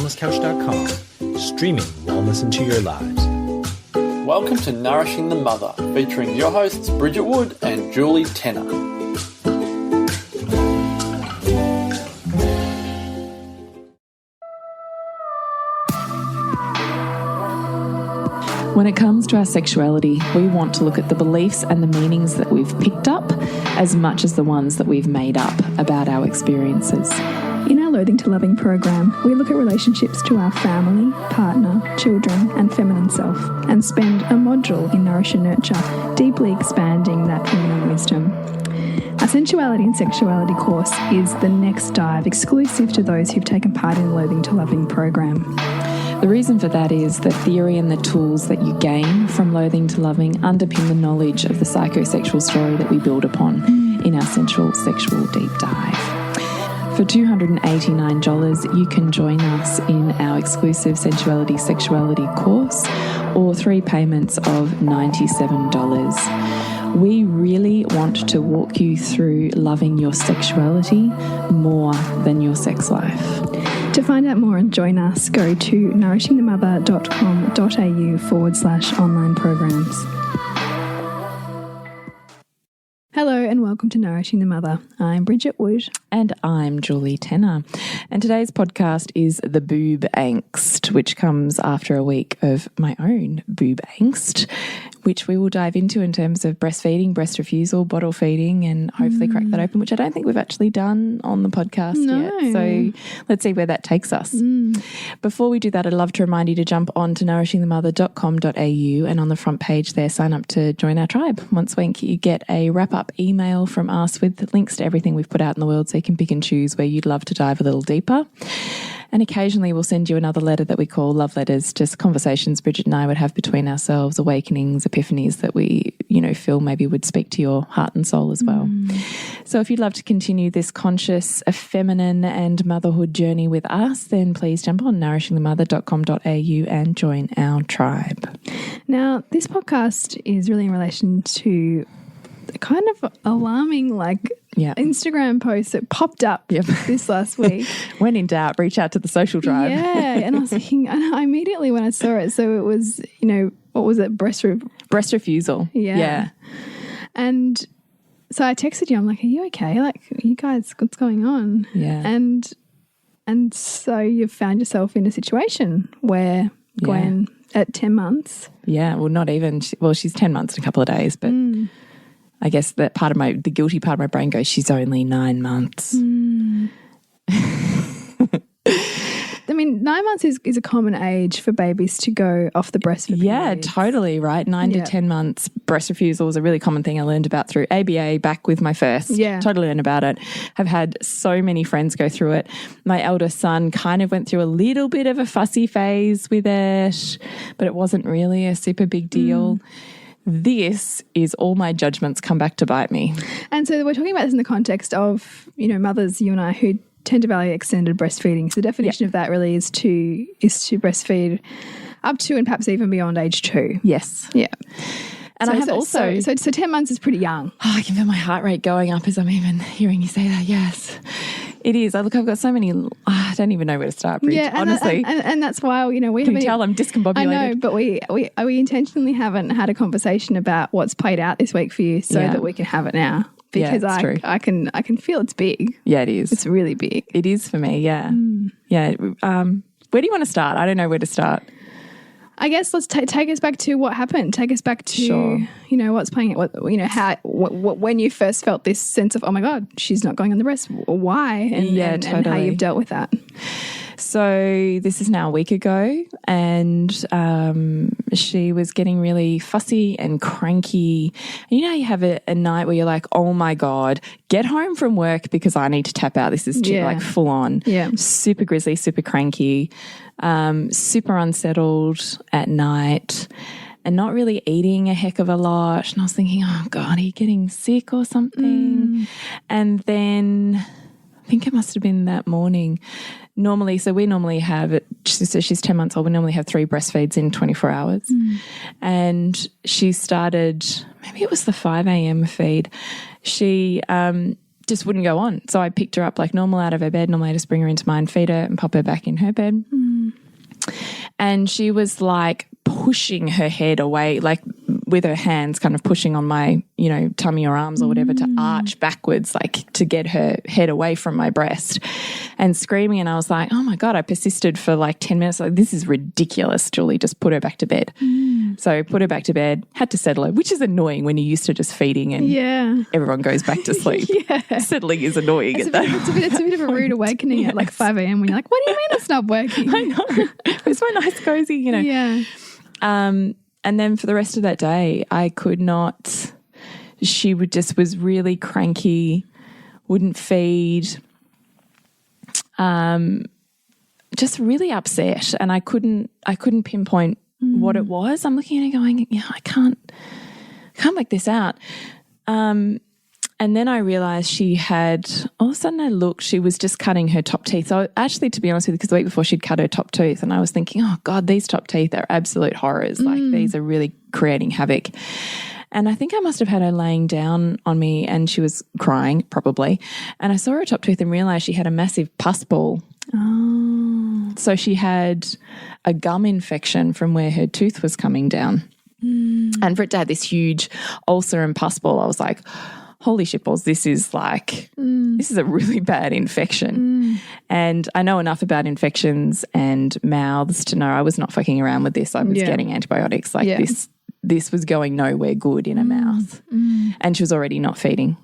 wellnesscouch.com, streaming wellness into your lives. Welcome to Nourishing the Mother, featuring your hosts Bridget Wood and Julie Tenner. When it comes to our sexuality, we want to look at the beliefs and the meanings that we've picked up as much as the ones that we've made up about our experiences. In our Loathing to Loving program, we look at relationships to our family, partner, children and feminine self, and spend a module in Nourish and Nurture, deeply expanding that feminine wisdom. Our Sensuality and Sexuality course is the next dive exclusive to those who've taken part in the Loathing to Loving program. The reason for that is the theory and the tools that you gain from Loathing to Loving underpin the knowledge of the psychosexual story that we build upon in our Sensual Sexual Deep Dive. For $289, you can join us in our exclusive Sensuality Sexuality course, or 3 payments of $97. We really want to walk you through loving your sexuality more than your sex life. To find out more and join us, go to nourishingthemother.com.au/online programs. Hello and welcome to Nourishing the Mother. I'm Bridget Wood. And I'm Julie Tenner. And today's podcast is the Boob Angst, which comes after a week of my own Boob Angst, which we will dive into in terms of breastfeeding, breast refusal, bottle feeding, and hopefully crack that open, which I don't think we've actually done on the podcast yet. So let's see where that takes us. Before we do that, I'd love to remind you to jump on to nourishingthemother.com.au, and on the front page there, sign up to join our tribe. Once a week, you get a wrap-up email from us with links to everything we've put out in the world, so you can pick and choose where you'd love to dive a little deeper. And occasionally we'll send you another letter that we call love letters, just conversations Bridget and I would have between ourselves, awakenings, epiphanies that we, feel maybe would speak to your heart and soul as well. So if you'd love to continue this conscious, feminine and motherhood journey with us, then please jump on nourishingthemother.com.au and join our tribe. Now, this podcast is really in relation to a kind of alarming, Instagram post that popped up this last week. When in doubt, reach out to the social tribe. Yeah, and I was thinking, and I immediately when I saw it, so it was, what was it? Breast refusal. Yeah. And so I texted you. I'm like, are you okay? Like, you guys, what's going on? Yeah. And so you've found yourself in a situation where Gwen at 10 months. Yeah, well, not even. She's 10 months in a couple of days, but I guess that the guilty part of my brain goes, she's only 9 months. I mean, 9 months is a common age for babies to go off the breast for periods. Totally, right? 9 to 10 months. Breast refusal was a really common thing I learned about through ABA back with my first. Yeah. Totally learned about it. Have had so many friends go through it. My eldest son kind of went through a little bit of a fussy phase with it, but it wasn't really a super big deal. This is all my judgments come back to bite me. And so we're talking about this in the context of, mothers, you and I, who tend to value extended breastfeeding. So the definition of that really is to breastfeed up to and perhaps even beyond age 2. Yes. Yeah. And I have also... So 10 months is pretty young. Oh, I can feel my heart rate going up as I'm even hearing you say that, yes. It is. I've got so many... I don't even know where to start, Bridge, honestly. And that's why, we can haven't... You tell I'm discombobulated. I know, but we intentionally haven't had a conversation about what's played out this week for you so that we can have it now. Because I can feel it's big. Yeah, it is. It's really big. It is for me, yeah. Yeah. Where do you want to start? I don't know where to start. I guess let's take us back to what happened. Take us back to, what's playing it, how, when you first felt this sense of, oh my God, she's not going on the breast. Why? And how you've dealt with that. So this is now a week ago, and she was getting really fussy and cranky. And you have a night where you're like, oh my God, get home from work because I need to tap out. This is too full on. Yeah. Super grizzly, super cranky, super unsettled at night, and not really eating a heck of a lot. And I was thinking, oh God, are you getting sick or something? And then I think it must have been that morning. We normally have it, so she's 10 months old, we normally have 3 breastfeeds in 24 hours. And she started, maybe it was the 5 a.m. feed. She just wouldn't go on. So I picked her up like normal out of her bed. Normally I just bring her into mine, feed her and pop her back in her bed. And she was like pushing her head away, like with her hands kind of pushing on my, tummy or arms or whatever to arch backwards, like to get her head away from my breast and screaming. And I was like, oh my God, I persisted for like 10 minutes. Like, this is ridiculous, Julie, just put her back to bed. So put her back to bed, had to settle her, which is annoying when you're used to just feeding and everyone goes back to sleep. Settling is annoying. It's a bit of a rude awakening at like 5 a.m. when you're like, what do you mean it's not working? I know. It's my nice cozy, Yeah. And then for the rest of that day, I could not. She was really cranky, wouldn't feed, just really upset, and I couldn't pinpoint what it was. I'm looking at her going, I can't make this out. And then I realised she had, all of a sudden I looked, she was just cutting her top teeth. So actually, to be honest with you, because the week before she'd cut her top tooth, and I was thinking, oh God, these top teeth are absolute horrors. Like these are really creating havoc. And I think I must have had her laying down on me and she was crying probably. And I saw her top tooth and realised she had a massive pus ball. Oh. So she had a gum infection from where her tooth was coming down. And for it to have this huge ulcer and pus ball, I was like, holy shitballs, this is a really bad infection. And I know enough about infections and mouths to know I was not fucking around with this. I was getting antibiotics. This was going nowhere good in her mouth. And she was already not feeding.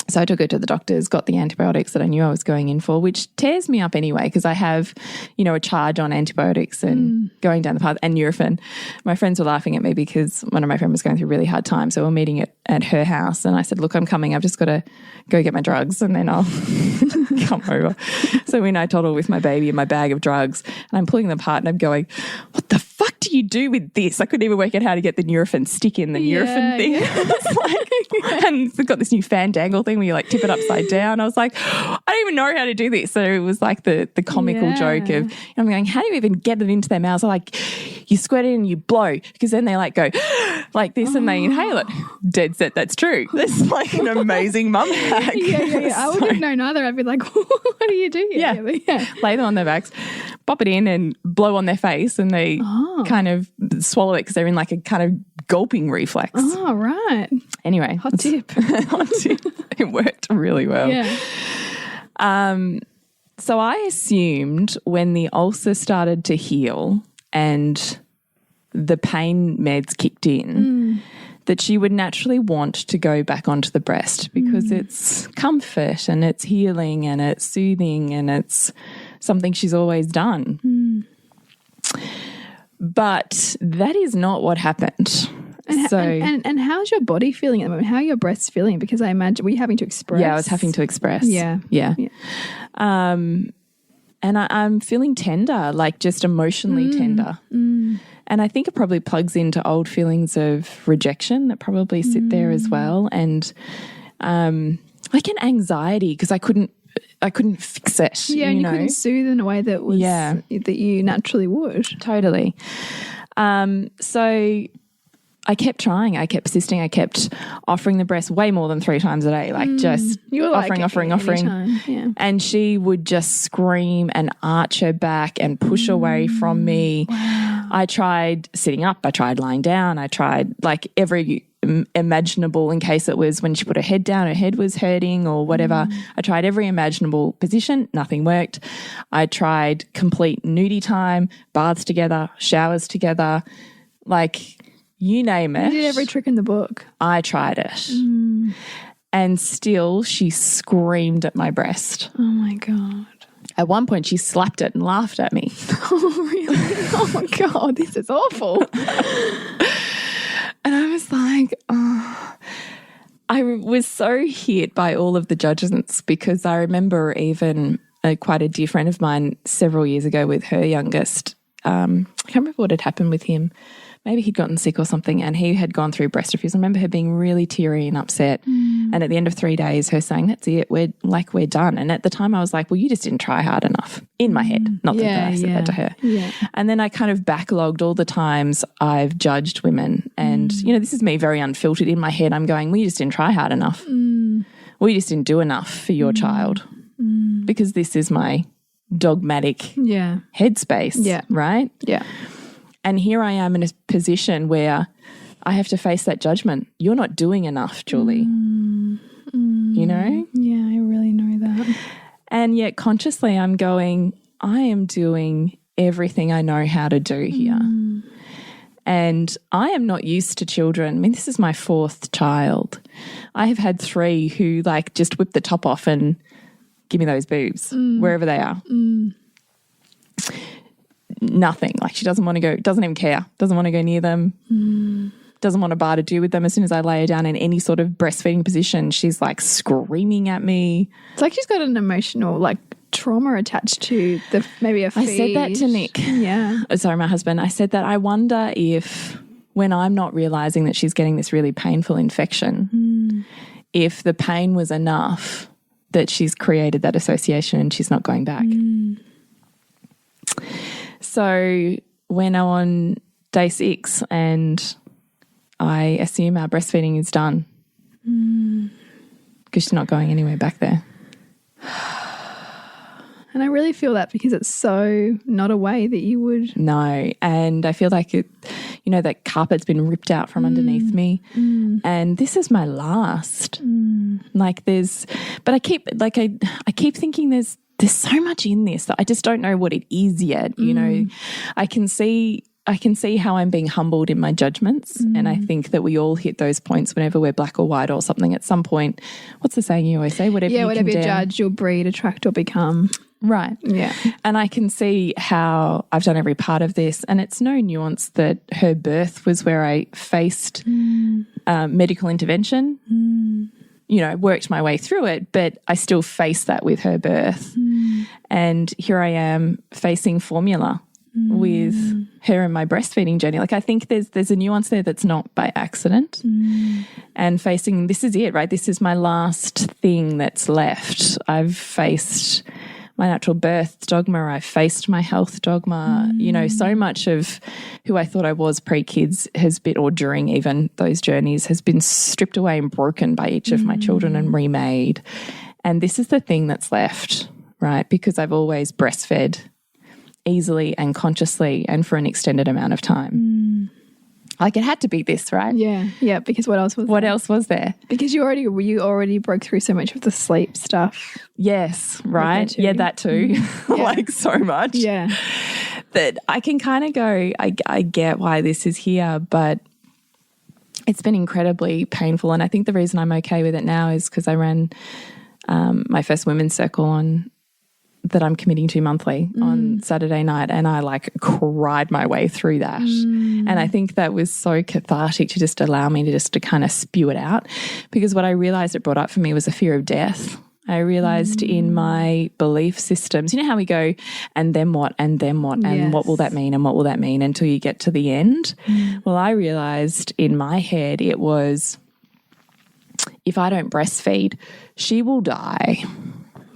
So I took her to the doctors, got the antibiotics that I knew I was going in for, which tears me up anyway because I have, a charge on antibiotics and going down the path, and Nurofen. My friends were laughing at me because one of my friends was going through a really hard time. So we're meeting at her house and I said, look, I'm coming. I've just got to go get my drugs and then I'll come over. So I toddle with my baby and my bag of drugs and I'm pulling them apart and I'm going, what the fuck do you do with this? I couldn't even work out how to get the Nurofen stick in the Nurofen thing. And it's got this new fandangle thing where you like tip it upside down. I was like, I don't even know how to do this. So it was like the comical joke of, I'm going, how do you even get it into their mouths? I'm like, you squirt it and you blow because then they like go like this and they inhale it. Dead set, that's true. That's like an amazing mum hack. I wouldn't have known either. I'd be like, what do you do here? Lay them on their backs, pop it in and blow on their face and they kind of swallow it because they're in like a kind of gulping reflex. Oh, right. Anyway. Hot tip. It worked really well. Yeah. So I assumed when the ulcer started to heal and the pain meds kicked in that she would naturally want to go back onto the breast because it's comfort and it's healing and it's soothing and it's something she's always done. But that is not what happened. And how's your body feeling at the moment? How are your breasts feeling? Because I imagine, were you having to express? Yeah, I was having to express. Yeah. And I'm feeling tender, like just emotionally tender. And I think it probably plugs into old feelings of rejection that probably sit there as well. And like an anxiety because I couldn't fix it. Yeah, and you couldn't soothe in a way that was that you naturally would. Totally. So I kept trying. I kept persisting. I kept offering the breast way more than 3 times a day, like just you were offering. Yeah. And she would just scream and arch her back and push away from me. Wow. I tried sitting up. I tried lying down. I tried like every imaginable in case it was when she put her head down, her head was hurting or whatever. I tried every imaginable position. Nothing worked. I tried complete nudie time, baths together, showers together, like you name it. You did every trick in the book. I tried it. And still she screamed at my breast. Oh, my God. At one point she slapped it and laughed at me. Oh, really? Oh, my God, this is awful. And I was like, oh. I was so hit by all of the judgements because I remember even quite a dear friend of mine several years ago with her youngest. I can't remember what had happened with him. Maybe he'd gotten sick or something and he had gone through breast refusal. I remember her being really teary and upset. And at the end of 3 days, her saying, that's it, we're done. And at the time I was like, well, you just didn't try hard enough in my head. Not that I said that to her. Yeah. And then I kind of backlogged all the times I've judged women. And, this is me very unfiltered in my head. I'm going, well, you just didn't try hard enough. Well, you just didn't do enough for your child because this is my dogmatic headspace, right? Yeah. And here I am in a position where I have to face that judgment. You're not doing enough, Julie. You know? Yeah, I really know that. And yet consciously I'm going, I am doing everything I know how to do here. And I am not used to children. I mean, this is my 4th child. I have had 3 who like just whip the top off and give me those boobs wherever they are. Nothing. Like she doesn't want to go, doesn't even care, doesn't want to go near them, doesn't want a bar to do with them. As soon as I lay her down in any sort of breastfeeding position, she's like screaming at me. It's like she's got an emotional like trauma attached to maybe a feed. I said that to Nick. Yeah. Sorry, my husband. I said that I wonder if when I'm not realising that she's getting this really painful infection, if the pain was enough that she's created that association and she's not going back. So when I'm on day 6 and I assume our breastfeeding is done because she's not going anywhere back there. And I really feel that because it's so not a way that you would. No. And I feel like it, you know, that carpet's been ripped out from underneath me. And this is my last. Like but I keep thinking there's so much in this that I just don't know what it is yet. You know, I can see how I'm being humbled in my judgments. And I think that we all hit those points whenever we're black or white or something at some point. What's the saying you always say? Whatever you judge, you'll breed, attract or become. Right. Yeah. And I can see how I've done every part of this. And it's no nuance that her birth was where I faced medical intervention, you know, worked my way through it, but I still faced that with her birth. And here I am facing formula with her in my breastfeeding journey. Like I think there's a nuance there that's not by accident. And facing, this is it, right? This is my last thing that's left. I've faced my natural birth dogma. I've faced my health dogma. You know, so much of who I thought I was pre-kids has been, or during even those journeys, has been stripped away and broken by each of my children and remade. And this is the thing that's left, right? Because I've always breastfed easily and consciously and for an extended amount of time. Like it had to be this, right? Yeah, yeah. Because what else was there? Because you already broke through so much of the sleep stuff. Yes, right. That too. Like so much. Yeah. That I can kind of go, I get why this is here, but it's been incredibly painful. And I think the reason I'm okay with it now is because I ran my first women's circle that I'm committing to monthly on Saturday night, and I like cried my way through that. And I think that was so cathartic to just allow me to kind of spew it out, because what I realized it brought up for me was a fear of death. I realized in my belief systems, you know how we go, and then what, and then what, and what will that mean, and what will that mean until you get to the end? Well, I realized in my head it was, if I don't breastfeed, she will die.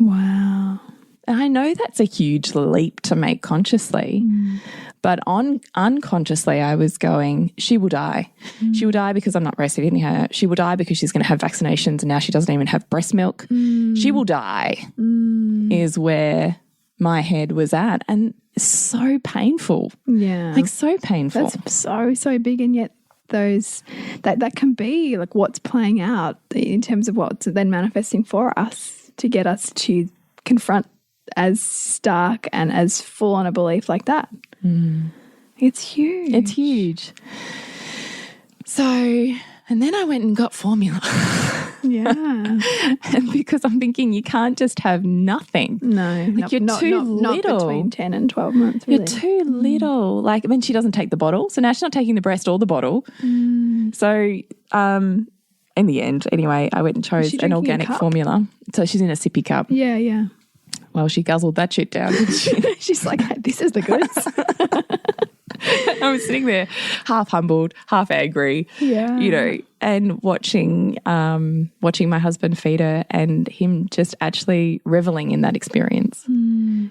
Wow. And I know that's a huge leap to make consciously, but unconsciously I was going, she will die. She will die because I'm not breastfeeding her. She will die because she's going to have vaccinations and now she doesn't even have breast milk. She will die is where my head was at. And so painful. Yeah. Like so painful. That's so big, and yet that can be like what's playing out in terms of what's then manifesting for us to get us to confront as stark and as full on a belief like that. It's huge. It's huge. So, and then I went and got formula. Yeah. And because I'm thinking you can't just have nothing. No. Like you're too little. Not between 10 and 12 months, really. You're too little. Like, I mean, she doesn't take the bottle. So now she's not taking the breast or the bottle. So, in the end, anyway, I went and chose an organic formula. So she's in a sippy cup. Yeah, yeah. Well, she guzzled that shit down, didn't she? She's like, hey, this is the goods. I was sitting there half humbled, half angry, you know, and watching my husband feed her and him just actually reveling in that experience.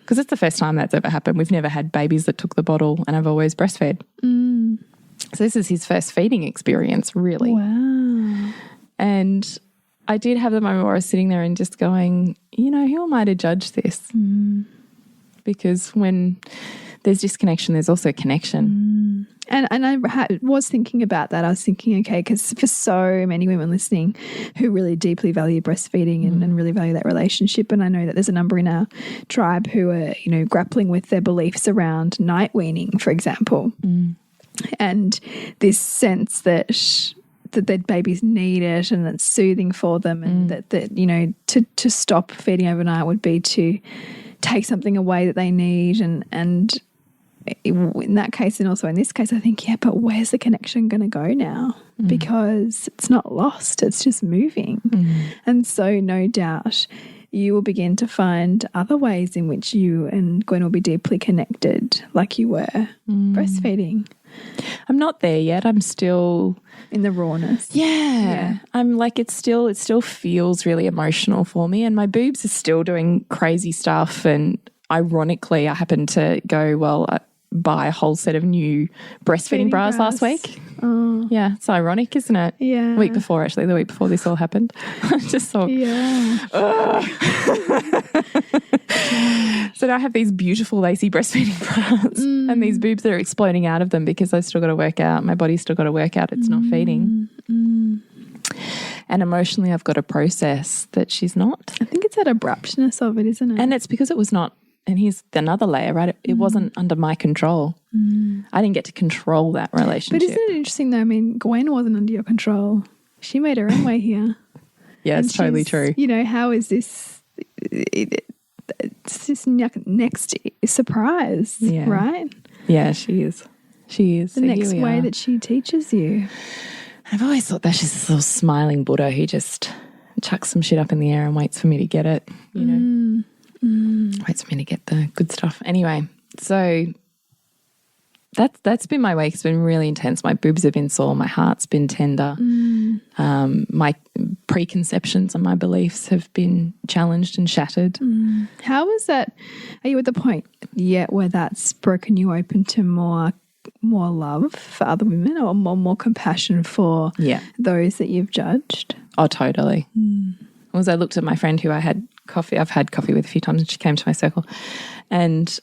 Because it's the first time that's ever happened. We've never had babies that took the bottle, and I've always breastfed. So this is his first feeding experience, really. Wow. And I did have the moment where I was sitting there and just going, you know, who am I to judge this? because when there's disconnection, there's also connection. And I was thinking about that. I was thinking, okay, because for so many women listening who really deeply value breastfeeding and really value that relationship, and I know that there's a number in our tribe who are, you know, grappling with their beliefs around night weaning, for example, and this sense that their babies need it and it's soothing for them, and that you know, to stop feeding overnight would be to take something away that they need, and in that case and also in this case, I think, yeah, but where's the connection going to go now? Because it's not lost, it's just moving. And so no doubt you will begin to find other ways in which you and Gwen will be deeply connected, like you were breastfeeding. I'm not there yet. I'm still in the rawness. Yeah. I'm like, it still feels really emotional for me, and my boobs are still doing crazy stuff. And ironically, I happened to go, buy a whole set of new breastfeeding bras last week. Oh. Yeah, it's ironic, isn't it? Yeah. The week before this all happened. I just thought, so now I have these beautiful lacy breastfeeding bras and these boobs that are exploding out of them because I've still got to work out. My body's still got to work out. It's not feeding. And emotionally, I've got to process that she's not. I think it's that abruptness of it, isn't it? And it's because it was not. And here's another layer, right? It wasn't under my control. I didn't get to control that relationship. But isn't it interesting though? I mean, Gwen wasn't under your control. She made her own way here. Yeah, and it's totally true. You know, how is this? It's this next surprise, right? Yeah, she is. She is. The next way that she teaches you. I've always thought that she's this little smiling Buddha who just chucks some shit up in the air and waits for me to get it, you know. Waits for me to get the good stuff. Anyway, so that's been my week. It's been really intense. My boobs have been sore. My heart's been tender. My preconceptions and my beliefs have been challenged and shattered. How is that? Are you at the point yet where that's broken you open to more love for other women, or more compassion for those that you've judged? Oh, totally. As I looked at my friend who I've had coffee with a few times, and she came to my circle, and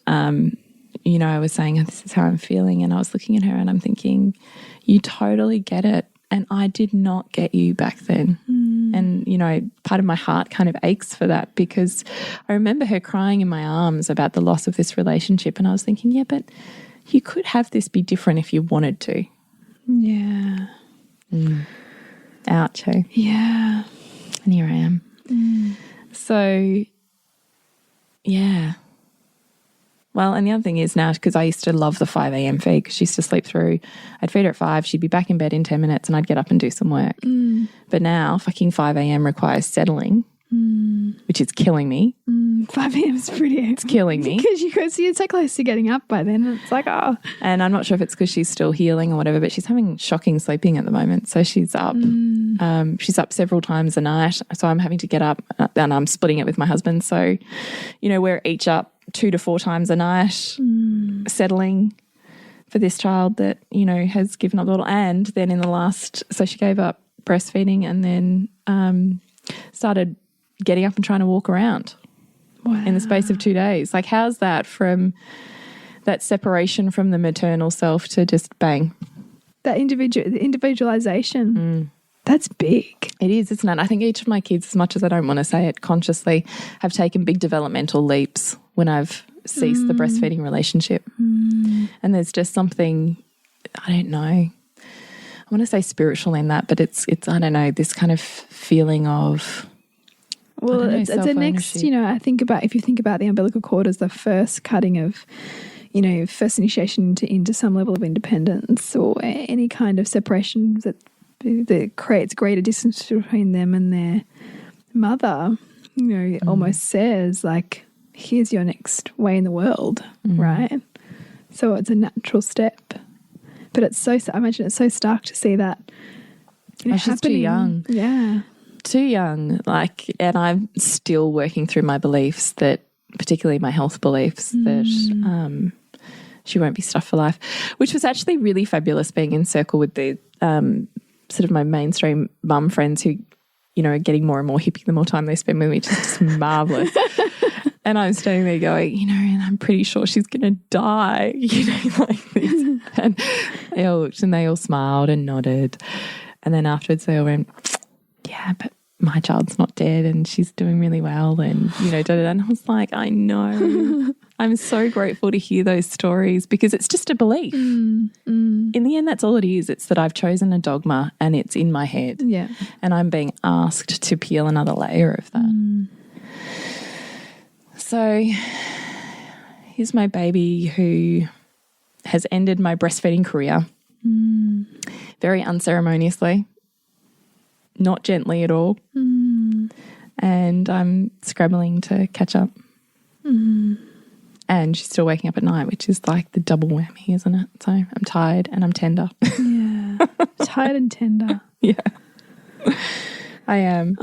you know, I was saying, this is how I'm feeling, and I was looking at her and I'm thinking, you totally get it, and I did not get you back then. And you know, part of my heart kind of aches for that, because I remember her crying in my arms about the loss of this relationship, and I was thinking, yeah, but you could have this be different if you wanted to. Yeah. Ouch, hey? Yeah. And here I am. So, yeah. Well, and the other thing is now, because I used to love the 5 a.m. feed, because she used to sleep through. I'd feed her at 5, she'd be back in bed in 10 minutes, and I'd get up and do some work. But now fucking 5 a.m. requires settling, which is killing me. 5 a.m. is pretty. It's killing me. Because you could see it's so close to getting up by then. It's like, oh. And I'm not sure if it's because she's still healing or whatever, but she's having shocking sleeping at the moment. So she's up. She's up several times a night. So I'm having to get up, and I'm splitting it with my husband. So, you know, we're each up 2 to 4 times a night, settling for this child that, you know, has given up the little. And then in the last, so she gave up breastfeeding and then started getting up and trying to walk around. Wow. In the space of 2 days. Like, how's that from that separation from the maternal self to just bang? That individualization. That's big. It is, isn't it? I think each of my kids, as much as I don't want to say it consciously, have taken big developmental leaps when I've ceased the breastfeeding relationship. And there's just something, I don't know, I want to say spiritual in that, but it's I don't know, this kind of feeling of, well, it's a next, you know, if you think about the umbilical cord as the first cutting of, you know, first initiation into some level of independence, or any kind of separation that creates greater distance between them and their mother, you know, almost says, like, here's your next way in the world, right? So it's a natural step. But it's so, I imagine it's so stark to see that, you know, she's too young. Yeah. Too young, like, and I'm still working through my beliefs, that particularly my health beliefs, that she won't be stuffed for life, which was actually really fabulous being in circle with the sort of my mainstream mum friends who, you know, are getting more and more hippie the more time they spend with me, which is just marvellous. And I'm standing there going, and I'm pretty sure she's going to die, like this. And they all looked and they all smiled and nodded. And then afterwards they all went, yeah, but my child's not dead and she's doing really well. And, and I was like, I know. I'm so grateful to hear those stories because it's just a belief. In the end, that's all it is. It's that I've chosen a dogma and it's in my head. Yeah. And I'm being asked to peel another layer of that. So here's my baby who has ended my breastfeeding career very unceremoniously, not gently at all. And I'm scrabbling to catch up. And she's still waking up at night, which is like the double whammy, isn't it? So I'm tired and I'm tender. Yeah. Tired and tender. Yeah. I am.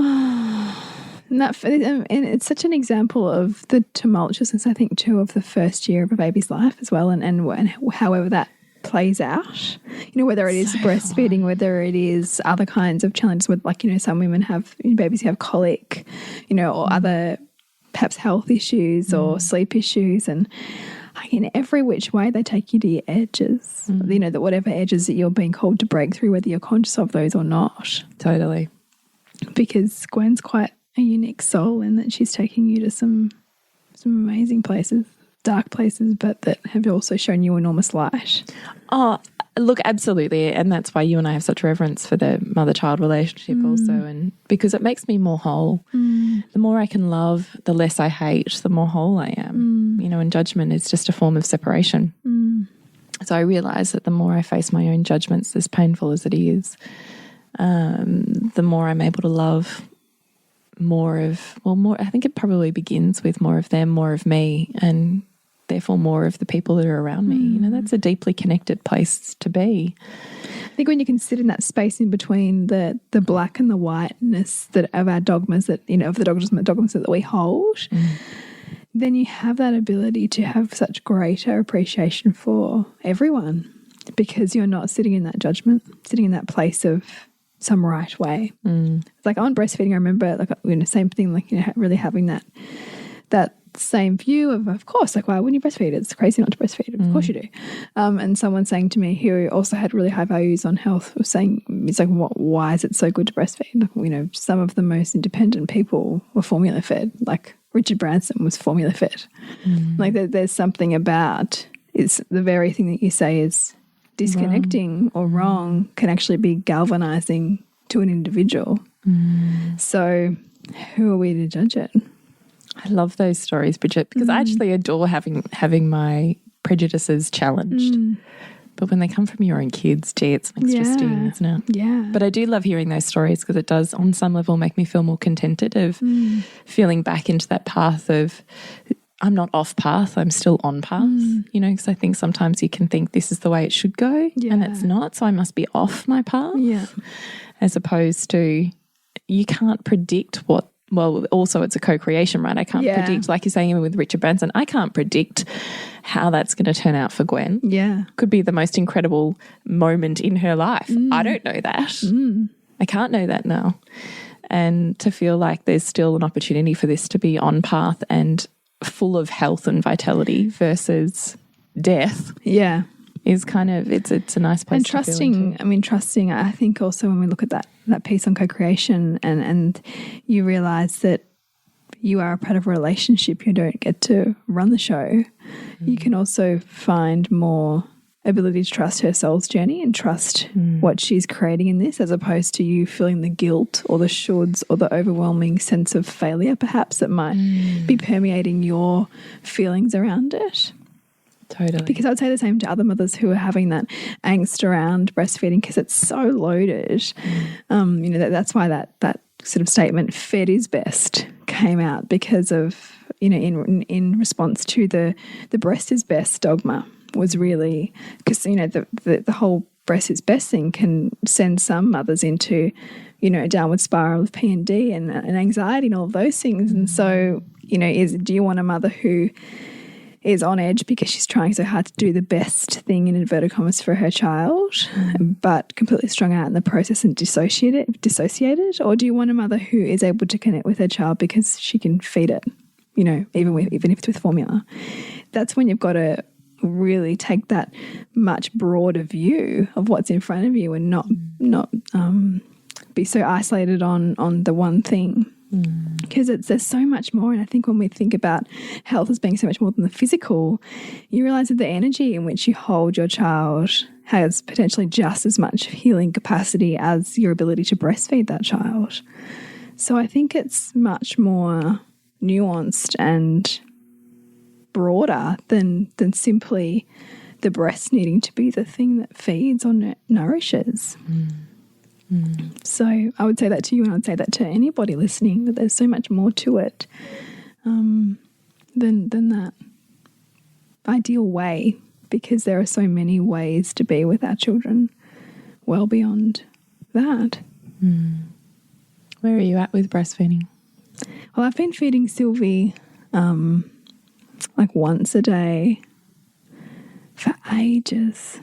And it's such an example of the tumultuousness, I think, too, of the first year of a baby's life as well, and however that plays out. Whether it is breastfeeding, whether it is other kinds of challenges with, like, some women have babies who have colic, or other perhaps health issues or sleep issues, and in every which way they take you to your edges. That whatever edges that you're being called to break through, whether you're conscious of those or not. Totally. Because Gwen's quite a unique soul in that she's taking you to some amazing places, dark places, but that have also shown you enormous light. Oh, look, absolutely. And that's why you and I have such reverence for the mother-child relationship also, and because it makes me more whole. The more I can love, the less I hate, the more whole I am. And judgment is just a form of separation. So I realise that the more I face my own judgments, as painful as it is, the more I'm able to love more. I think it probably begins with more of them, more of me, and therefore more of the people that are around me. That's a deeply connected place to be. I think when you can sit in that space in between the black and the whiteness that of our dogmas, that of the dogmas that we hold, then you have that ability to have such greater appreciation for everyone, because you're not sitting in that judgment, sitting in that place of some right way. It's like on breastfeeding, I remember same thing, really having that same view of course, like, why wouldn't you breastfeed? It's crazy not to breastfeed. Of course you do. And someone saying to me who also had really high values on health was saying, it's like, why is it so good to breastfeed? Some of the most independent people were formula fed. Like Richard Branson was formula fed. Like there's something about, it's the very thing that you say is disconnecting or wrong can actually be galvanizing to an individual. So who are we to judge it? I love those stories, Bridget, because I actually adore having my prejudices challenged. But when they come from your own kids, gee, it's an extra sting, isn't it? Yeah. But I do love hearing those stories because it does, on some level, make me feel more contented of feeling back into that path of, I'm not off path, I'm still on path, because I think sometimes you can think this is the way it should go and it's not, so I must be off my path. Yeah. As opposed to, you can't predict also it's a co-creation, right? I can't predict, like you're saying, even with Richard Branson, I can't predict how that's going to turn out for Gwen. Yeah. Could be the most incredible moment in her life. I don't know that. I can't know that now. And to feel like there's still an opportunity for this to be on path and full of health and vitality versus death. Yeah. Is kind of, it's a nice place to feel into. Trusting, I think also when we look at that piece on co-creation and you realise that you are a part of a relationship, you don't get to run the show, you can also find more ability to trust her soul's journey and trust what she's creating in this, as opposed to you feeling the guilt or the shoulds or the overwhelming sense of failure perhaps that might be permeating your feelings around it. Totally. Because I would say the same to other mothers who are having that angst around breastfeeding, because it's so loaded. That's why that sort of statement, fed is best, came out, because of, in response to the breast is best dogma, was really, because, the whole breast is best thing can send some mothers into, a downward spiral of P&D and anxiety and all of those things. And so, do you want a mother who is on edge because she's trying so hard to do the best thing in inverted commas for her child, but completely strung out in the process and dissociated? Or do you want a mother who is able to connect with her child because she can feed it you know, even if it's with formula. That's when you've got to really take that much broader view of what's in front of you and not be so isolated on the one thing. Because there's so much more. And I think when we think about health as being so much more than the physical, you realise that the energy in which you hold your child has potentially just as much healing capacity as your ability to breastfeed that child. So I think it's much more nuanced and broader than simply the breast needing to be the thing that feeds or nourishes. So I would say that to you, and I would say that to anybody listening, that there's so much more to it than that ideal way, because there are so many ways to be with our children well beyond that. Where are you at with breastfeeding? Well, I've been feeding Sylvie like once a day for ages.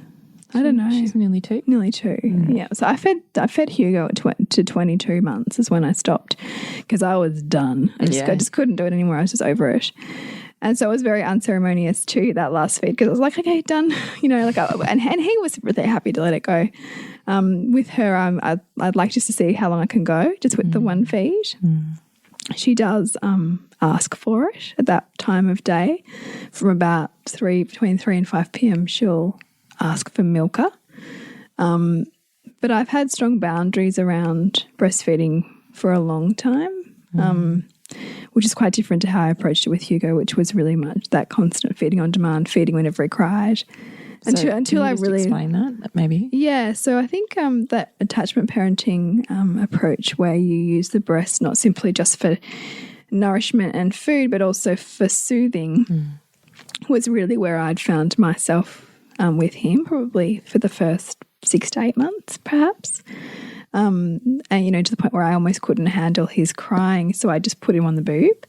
I don't know. She's nearly 2. Nearly 2. Yeah. So I fed Hugo to 22 months is when I stopped, because I was done. I just couldn't do it anymore. I was just over it. And so I was very unceremonious too, that last feed, because I was like, okay, done. You know, like, and he was really happy to let it go. With her, I'd like just to see how long I can go just with the one feed. She does ask for it at that time of day. From about between 3 and 5 p.m. she'll ask for milker. But I've had strong boundaries around breastfeeding for a long time, which is quite different to how I approached it with Hugo, which was really much that constant feeding on demand, feeding whenever he cried. Until I really explain that, maybe. Yeah, so I think that attachment parenting approach, where you use the breast not simply just for nourishment and food, but also for soothing, was really where I'd found myself with him, probably for the first 6 to 8 months, perhaps. And you know, to the point where I almost couldn't handle his crying, so I just put him on the boob.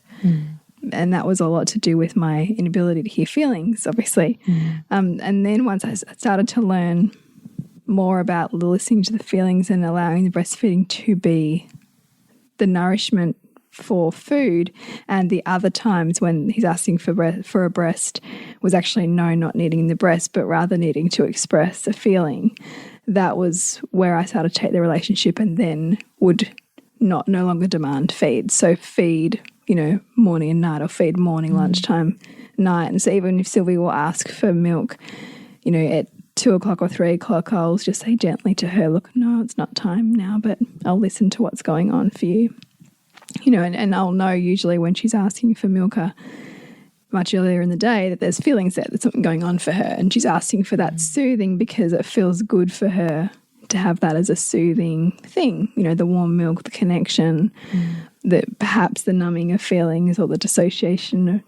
And that was a lot to do with my inability to hear feelings, obviously. And then once I started to learn more about listening to the feelings and allowing the breastfeeding to be the nourishment for food, and the other times when he's asking for a breast was actually not needing the breast, but rather needing to express a feeling, that was where I started to take the relationship and then would no longer demand feed. So feed, you know, morning and night, or feed morning, lunchtime, night. And so even if Sylvie will ask for milk, you know, at 2 o'clock or 3 o'clock, I'll just say gently to her, look, no, it's not time now, but I'll listen to what's going on for you. You know, and I'll know usually when she's asking for milker much earlier in the day that there's feelings there, there's something going on for her, and she's asking for that soothing because it feels good for her to have that as a soothing thing, you know, the warm milk, the connection, perhaps the numbing of feelings or the dissociation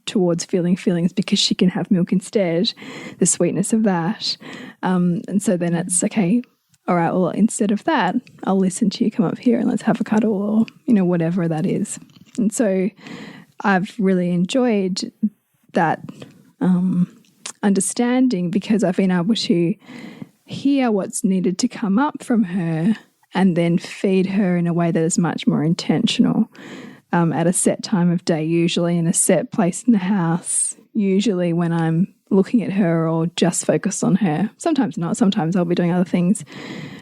towards feeling feelings because she can have milk instead, the sweetness of that. And so then it's okay, all right, well, instead of that, I'll listen to you, come up here and let's have a cuddle, or, you know, whatever that is. And so I've really enjoyed that understanding, because I've been able to hear what's needed to come up from her and then feed her in a way that is much more intentional, at a set time of day, usually in a set place in the house, usually when I'm looking at her or just focused on her. Sometimes not, sometimes I'll be doing other things.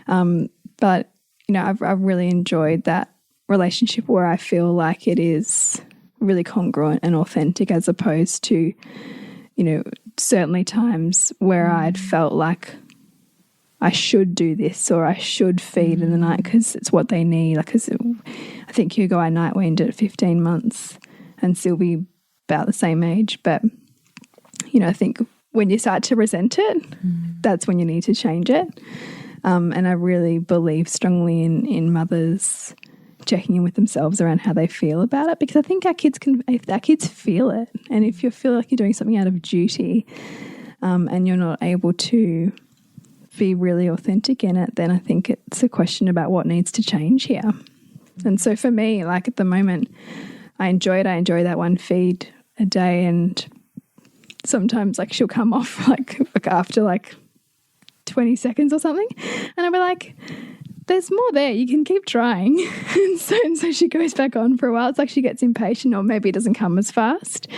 But, you know, I've really enjoyed that relationship where I feel like it is really congruent and authentic, as opposed to, you know, certainly times where I'd felt like I should do this or I should feed in the night because it's what they need. Like, I think Hugo, I night weaned at 15 months and Sylvie about the same age. But, you know, I think when you start to resent it, that's when you need to change it. And I really believe strongly in mothers checking in with themselves around how they feel about it, because I think our kids feel it. And if you feel like you're doing something out of duty and you're not able to be really authentic in it, then I think it's a question about what needs to change here. And so for me, like at the moment, I enjoy it. I enjoy that one feed a day, and sometimes like she'll come off like after like 20 seconds or something, and I'll be like, there's more there. You can keep trying. and so she goes back on for a while. It's like she gets impatient, or maybe it doesn't come as fast.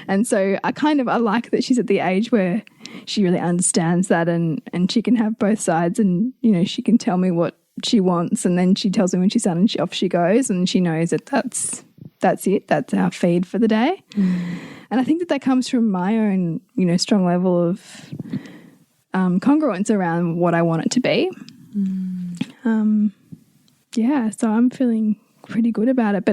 And so I like that she's at the age where she really understands that, and she can have both sides, and, you know, she can tell me what she wants, and then she tells me when she's done, and off she goes, and she knows that that's it. That's our feed for the day. And I think that comes from my own, you know, strong level of congruence around what I want it to be. Yeah, so I'm feeling pretty good about it.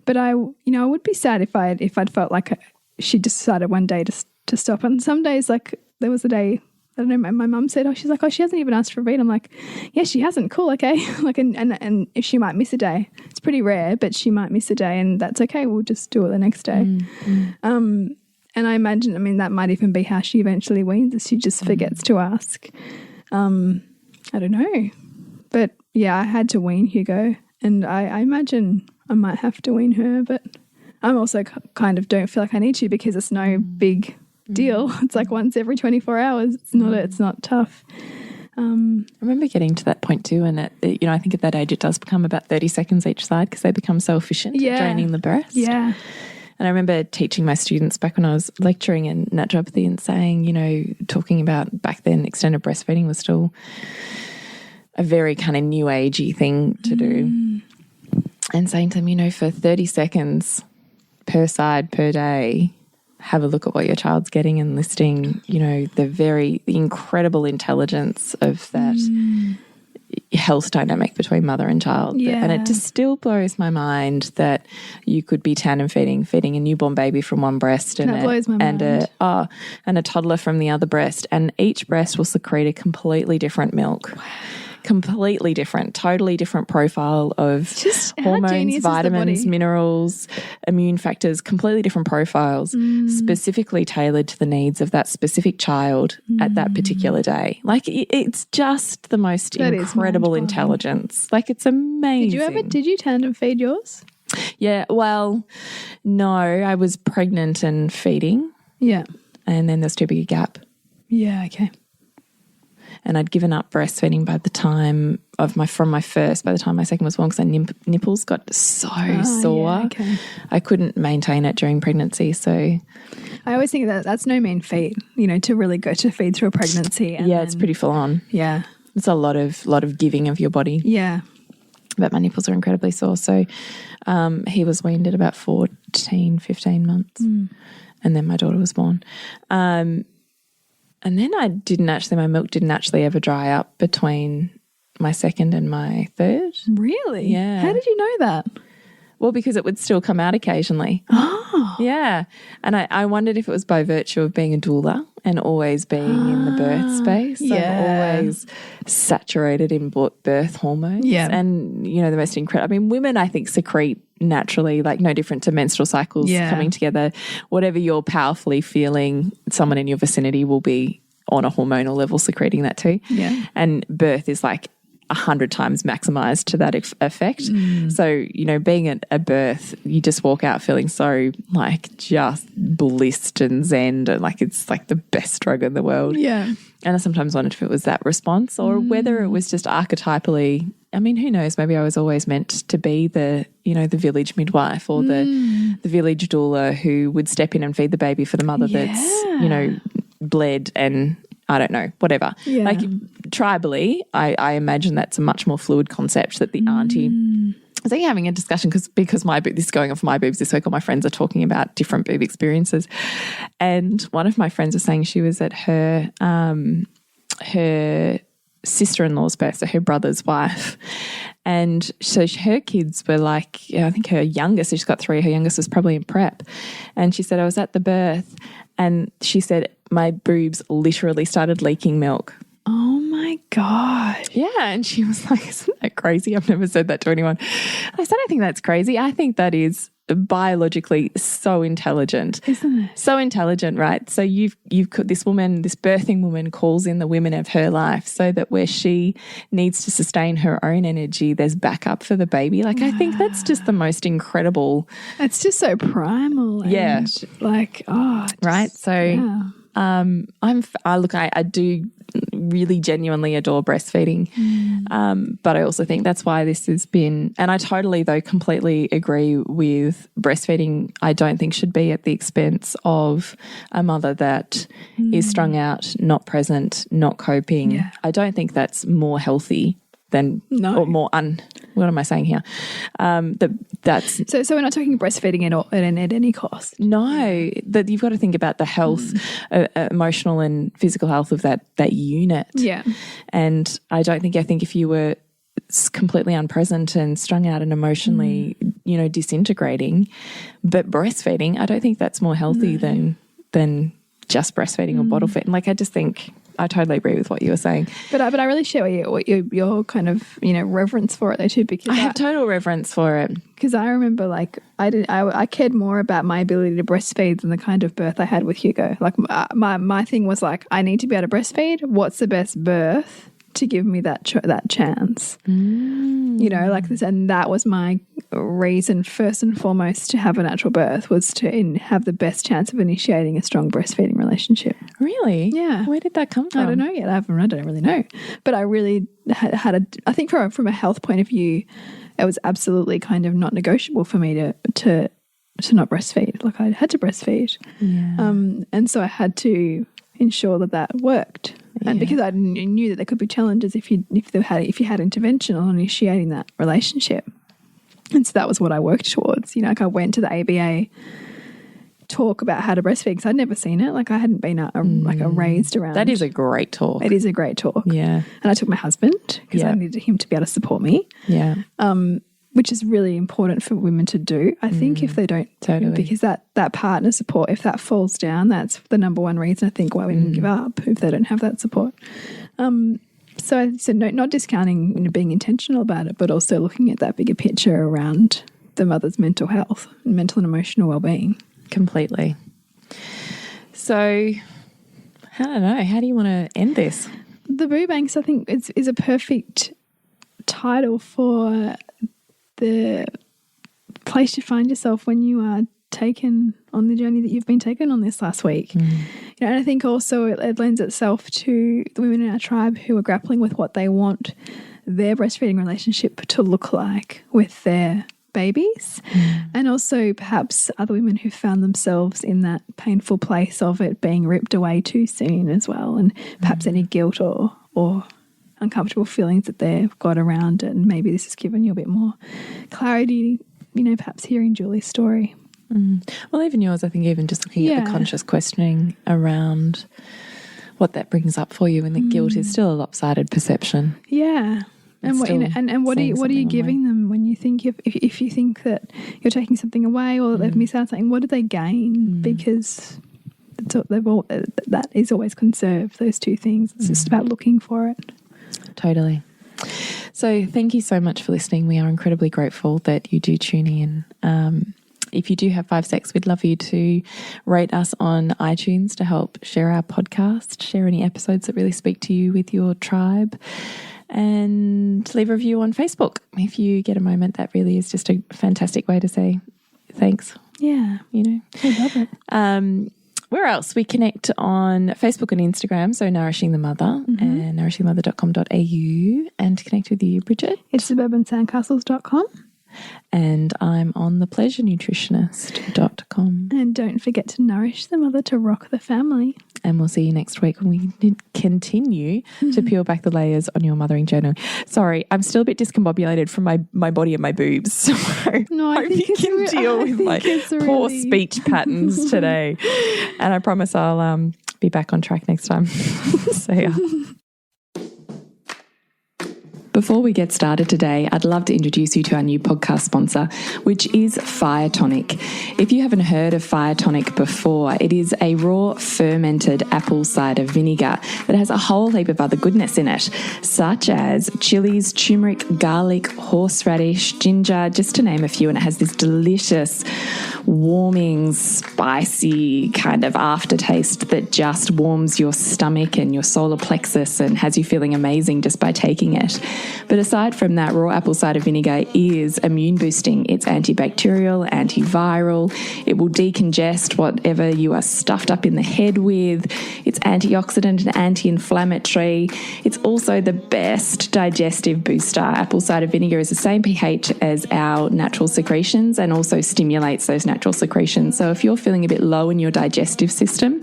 But I, you know, I would be sad if I'd felt like she decided one day to stop. And some days, like there was a day, I don't know, my mum said, she's like, she hasn't even asked for a feed. I'm like, yeah, she hasn't. Cool, okay. Like, and if she might miss a day, it's pretty rare, but she might miss a day, and that's okay. We'll just do it the next day. And I imagine, I mean, that might even be how she eventually weans, is she just forgets to ask. I don't know. But yeah, I had to wean Hugo, and I imagine I might have to wean her, but I'm also kind of don't feel like I need to, because it's no big deal. It's like once every 24 hours. It's not tough. I remember getting to that point too, and you know, I think at that age it does become about 30 seconds each side, because they become so efficient at draining the breast. Yeah. And I remember teaching my students back when I was lecturing in naturopathy and saying, you know, talking about back then extended breastfeeding was still a very kind of new agey thing to do. And saying to them, you know, for 30 seconds per side per day, have a look at what your child's getting, and listing, you know, the incredible intelligence of that health dynamic between mother and child. Yeah. And it just still blows my mind that you could be tandem feeding a newborn baby from one breast and a toddler from the other breast, and each breast will secrete a completely different milk. Wow. Completely different, totally different profile of hormones, vitamins, minerals, immune factors, completely different profiles, specifically tailored to the needs of that specific child at that particular day. Like, it's just the most incredible intelligence. Like, it's amazing. Did you tandem feed yours? Yeah, well, no, I was pregnant and feeding. Yeah. And then there's too big a gap. Yeah, okay. And I'd given up breastfeeding by the time my second was born, because my nipples got so sore. Yeah, okay. I couldn't maintain it during pregnancy. So I always think that's no mean feat, you know, to really go to feed through a pregnancy. And it's pretty full on. Yeah. It's a lot of giving of your body. Yeah. But my nipples are incredibly sore. So he was weaned at about 14, 15 months. And then my daughter was born. And then my milk didn't actually ever dry up between my second and my third. Really? Yeah. How did you know that? Well, because it would still come out occasionally. Oh. Yeah. And I wondered if it was by virtue of being a doula and always being in the birth space. Yeah. I'm always saturated in birth hormones. Yeah. And, you know, the most incredible, I mean, women, I think, secrete naturally, like no different to menstrual cycles coming together. Whatever you're powerfully feeling, someone in your vicinity will be on a hormonal level secreting that too. Yeah. And birth is like 100 times maximized to that effect. So, you know, being at a birth, you just walk out feeling so like just blissed and zen, and like it's like the best drug in the world. Yeah. And I sometimes wondered if it was that response or whether it was just archetypally, I mean, who knows, maybe I was always meant to be the, you know, the village midwife or the village doula who would step in and feed the baby for the mother that's, you know, bled and I don't know, whatever. Yeah. Like tribally, I imagine that's a much more fluid concept that the auntie. I was having a discussion because this is going on for my boobs this week. All my friends are talking about different boob experiences, and one of my friends was saying she was at her sister-in-law's birth, so her brother's wife, and so her kids were like, I think her youngest, so she's got 3. Her youngest was probably in prep, and she said I was at the birth, and she said my boobs literally started leaking milk. Oh my gosh. Yeah. And she was like, isn't that crazy? I've never said that to anyone. I said, I don't think that's crazy. I think that is biologically so intelligent. Isn't it? So intelligent, right? So you've this woman, this birthing woman calls in the women of her life so that where she needs to sustain her own energy, there's backup for the baby. Like, I think that's just the most incredible. It's just so primal. And right. So, yeah. I do really genuinely adore breastfeeding. But I also think that's why this has been, and I totally, though, completely agree with breastfeeding. I don't think should be at the expense of a mother that is strung out, not present, not coping. Yeah. I don't think that's more healthy than, or more what am I saying here? That's so we're not talking breastfeeding at any cost. No, that you've got to think about the health, emotional and physical health of that unit. Yeah. And I think if you were completely unpresent and strung out and emotionally, disintegrating, but breastfeeding, I don't think that's more healthy than just breastfeeding or bottle feeding. Like, I just think I totally agree with what you were saying. But I really share what your kind of, reverence for it though too, because I have total reverence for it. Because I remember, like, I cared more about my ability to breastfeed than the kind of birth I had with Hugo. Like, my thing was like, I need to be able to breastfeed. What's the best birth to give me that chance? Like this, and that was my reason first and foremost to have a natural birth, was to have the best chance of initiating a strong breastfeeding relationship. Really? Yeah. Where did that come from? I don't know yet. I don't really know. But I really had I think from a health point of view, it was absolutely kind of not negotiable for me to not breastfeed. Like, I had to breastfeed. Yeah. And so I had to ensure that worked. And because I knew that there could be challenges if you had intervention on initiating that relationship. And so that was what I worked towards. Like, I went to the ABA talk about how to breastfeed because I'd never seen it. Like, I hadn't been raised around. That is a great talk. It is a great talk. Yeah. And I took my husband because I needed him to be able to support me. Yeah. Which is really important for women to do, I think, if they don't. Totally. Because that partner support, if that falls down, that's the number one reason I think why women give up, if they don't have that support. So not discounting being intentional about it, but also looking at that bigger picture around the mother's mental health, mental and emotional well-being. Completely. So, I don't know, how do you want to end this? The Boob Angst, I think, is a perfect title for the place you find yourself when you are taken on the journey that you've been taken on this last week. And I think also it lends itself to the women in our tribe who are grappling with what they want their breastfeeding relationship to look like with their babies, and also perhaps other women who found themselves in that painful place of it being ripped away too soon as well, and perhaps any guilt or uncomfortable feelings that they've got around it. And maybe this has given you a bit more clarity, perhaps hearing Julie's story. Well, even yours, I think, even just looking at the conscious questioning around what that brings up for you, and that guilt is still a lopsided perception. Yeah. And what are you giving them when you think if you think that you're taking something away or they've missed out something? What do they gain? Because that is always conserved. Those two things. It's just about looking for it. Totally. So thank you so much for listening. We are incredibly grateful that you do tune in. If you do have 5 secs, we'd love you to rate us on iTunes to help share our podcast, share any episodes that really speak to you with your tribe, and leave a review on Facebook. If you get a moment, that really is just a fantastic way to say thanks. Yeah. I love it. Where else? We connect on Facebook and Instagram, so Nourishing the Mother and nourishingthemother.com.au, and to connect with you, Bridget. It's suburbansandcastles.com. And I'm on thepleasurenutritionist.com. And don't forget to nourish the mother to rock the family. And we'll see you next week when we continue to peel back the layers on your mothering journey. Sorry, I'm still a bit discombobulated from my body and my boobs. So no, I think you can deal with my poor speech patterns today. And I promise I'll be back on track next time. See ya. Before we get started today, I'd love to introduce you to our new podcast sponsor, which is Fire Tonic. If you haven't heard of Fire Tonic before, it is a raw fermented apple cider vinegar that has a whole heap of other goodness in it, such as chilies, turmeric, garlic, horseradish, ginger, just to name a few. And it has this delicious, warming, spicy kind of aftertaste that just warms your stomach and your solar plexus and has you feeling amazing just by taking it. But aside from that, raw apple cider vinegar is immune boosting. It's antibacterial, antiviral. It will decongest whatever you are stuffed up in the head with. It's antioxidant and anti-inflammatory. It's also the best digestive booster. Apple cider vinegar is the same pH as our natural secretions and also stimulates those natural secretions. So if you're feeling a bit low in your digestive system,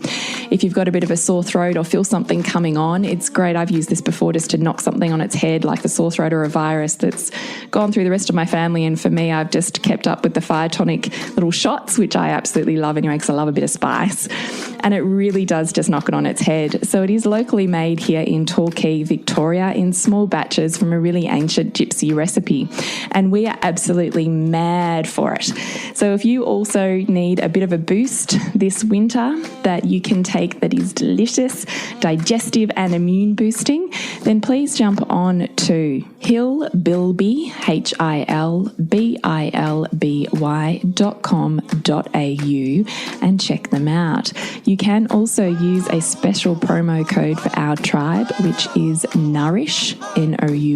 if you've got a bit of a sore throat or feel something coming on, it's great. I've used this before just to knock something on its head, like a sore throat or a virus that's gone through the rest of my family. And for me, I've just kept up with the Fire Tonic little shots, which I absolutely love anyway, because I love a bit of spice. And it really does just knock it on its head. So it is locally made here in Torquay, Victoria, in small batches from a really ancient gypsy recipe. And we are absolutely mad for it. So if you also need a bit of a boost this winter that you can take that is delicious, digestive and immune boosting, then please jump on to hillbilby, hilbilby.com.au and check them out. You can also use a special promo code for our tribe, which is Nourish, Nourish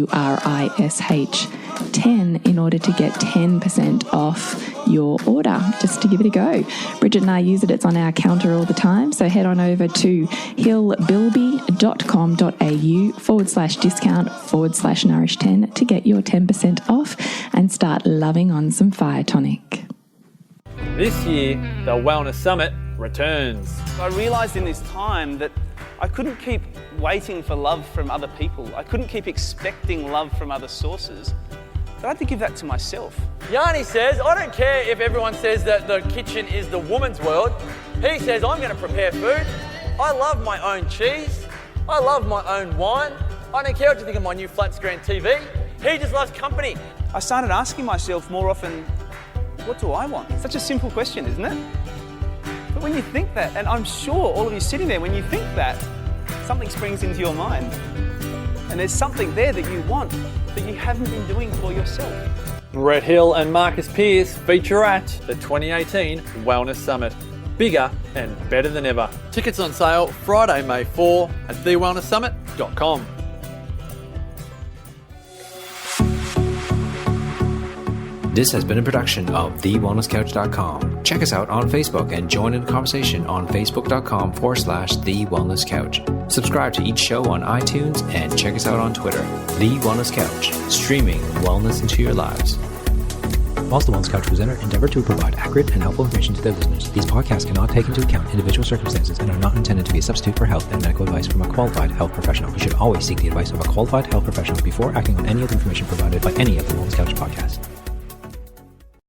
10, in order to get 10% off your order, just to give it a go. Bridget and I use it. It's on our counter all the time. So head on over to hillbilby.com.au/discount/Nourish 10 to get your 10% off and start loving on some Fire Tonic. This year, the Wellness Summit returns. I realised in this time that I couldn't keep waiting for love from other people. I couldn't keep expecting love from other sources. So I had to give that to myself. Yanni says, I don't care if everyone says that the kitchen is the woman's world. He says, I'm going to prepare food. I love my own cheese. I love my own wine. I don't care what you think of my new flat screen TV. He just loves company. I started asking myself more often, what do I want? Such a simple question, isn't it? But when you think that, and I'm sure all of you sitting there, when you think that, something springs into your mind. And there's something there that you want that you haven't been doing for yourself. Brett Hill and Marcus Pearce feature at the 2018 Wellness Summit. Bigger and better than ever. Tickets on sale Friday, May 4 at thewellnesssummit.com. This has been a production of TheWellnessCouch.com. Check us out on Facebook and join in the conversation on Facebook.com/TheWellnessCouch. Subscribe to each show on iTunes and check us out on Twitter. The Wellness Couch, streaming wellness into your lives. Whilst the Wellness Couch presenter endeavor to provide accurate and helpful information to their listeners, these podcasts cannot take into account individual circumstances and are not intended to be a substitute for health and medical advice from a qualified health professional. You should always seek the advice of a qualified health professional before acting on any of the information provided by any of the Wellness Couch podcasts.